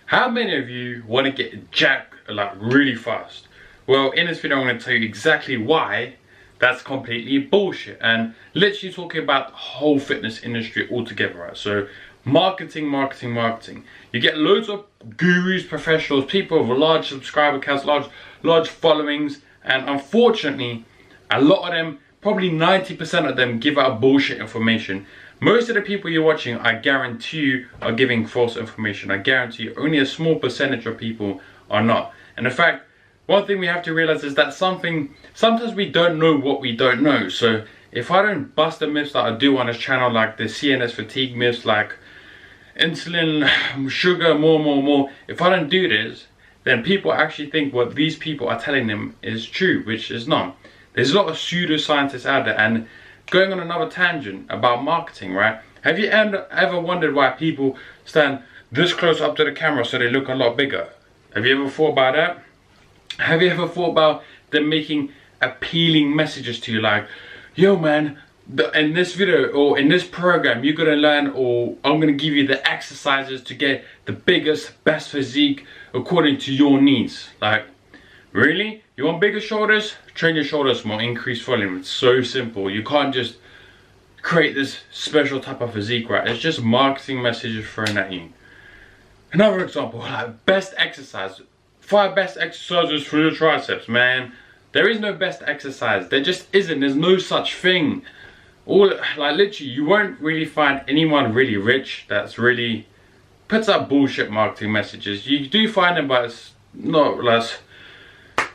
How many of you want to get jacked like really fast? Well, in this video I'm going to tell you exactly why that's completely bullshit, and literally talking about the whole fitness industry altogether, right? So marketing. You get loads of gurus, professionals, people with large subscriber counts, large followings, and unfortunately a lot of them, probably 90% of them, give out bullshit information. Most of the people you're watching, I guarantee you, are giving false information. I guarantee you only a small percentage of people are not. And in fact, one thing we have to realize is that sometimes we don't know what we don't know. So if I don't bust the myths that I do on this channel, like the CNS fatigue myths, like insulin, sugar, more, if I don't do this, then people actually think what these people are telling them is true, which is not. There's a lot of pseudoscientists out there. And going on another tangent about marketing, right? Have you ever wondered why people stand this close up to the camera so they look a lot bigger? Have you ever thought about that? Have you ever thought about them making appealing messages to you, like, yo man, in this video or in this program you're gonna learn, or I'm gonna give you the exercises to get the biggest, best physique according to your needs? Like, really? You want bigger shoulders? Train your shoulders more, increase volume. It's so simple. You can't just create this special type of physique, right? It's just marketing messages thrown at you. Another example, like best exercise. 5 best exercises for your triceps, man. There is no best exercise. There just isn't. There's no such thing. Like literally, you won't really find anyone really rich that's really puts up bullshit marketing messages. You do find them, but it's not less.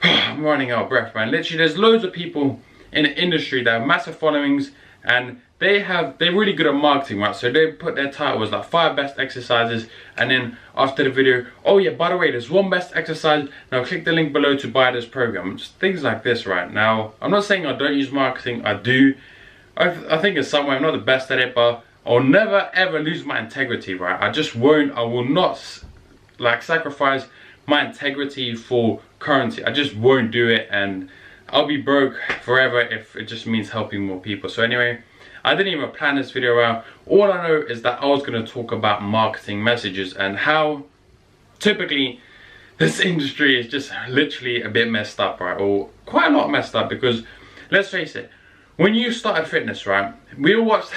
I'm running out of breath, man. Literally, there's loads of people in the industry that have massive followings, and they're really good at marketing, right? So they put their title as like 5 best exercises, and then after the video, oh yeah, by the way, there's 1 best exercise. Now click the link below to buy this program. Just things like this, right? Now, I'm not saying I don't use marketing. I do. I think in some way I'm not the best at it, but I'll never ever lose my integrity, right? I will not like sacrifice my integrity for currency. I just won't do it, and I'll be broke forever if it just means helping more people. So anyway, I didn't even plan this video out. All I know is that I was going to talk about marketing messages and how typically this industry is just literally a bit messed up, right? Or quite a lot messed up, because let's face it, when you started fitness, right, we all watched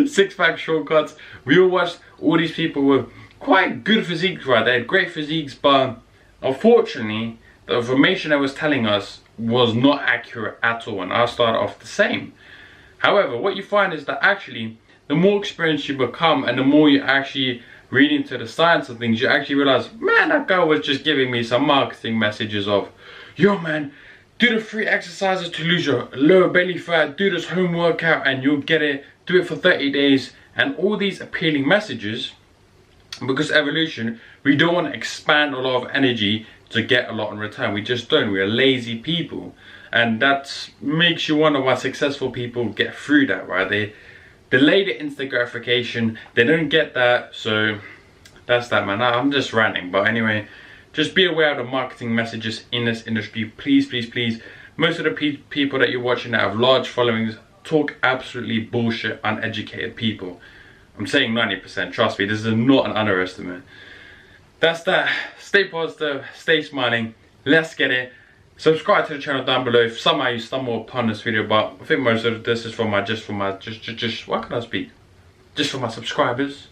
six-pack shortcuts. We all watched all these people with quite good physiques, right? They had great physiques, but unfortunately the information that was telling us was not accurate at all, and I started off the same. However, what you find is that actually the more experienced you become and the more you actually read into the science of things, you actually realize, man, that guy was just giving me some marketing messages of, yo man, do the 3 exercises to lose your lower belly fat, do this home workout and you'll get it, do it for 30 days, and all these appealing messages. Because evolution, we don't want to expand a lot of energy to get a lot in return. We just don't. We're lazy people, and that makes you wonder why successful people get through that, right? They delay the instant gratification. They don't get that. So that's that, man. I'm just ranting, but anyway, just be aware of the marketing messages in this industry. Please. Most of the people that you're watching that have large followings talk absolutely bullshit, uneducated people. I'm saying 90%, trust me, this is not an underestimate. That's that. Stay positive, stay smiling, let's get it. Subscribe to the channel down below if somehow you stumble upon this video, but I think most of this is for my, what can I speak? Just for my subscribers.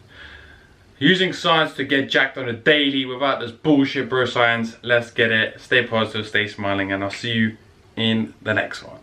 Using science to get jacked on a daily without this bullshit bro science. Let's get it. Stay positive, stay smiling, and I'll see you in the next one.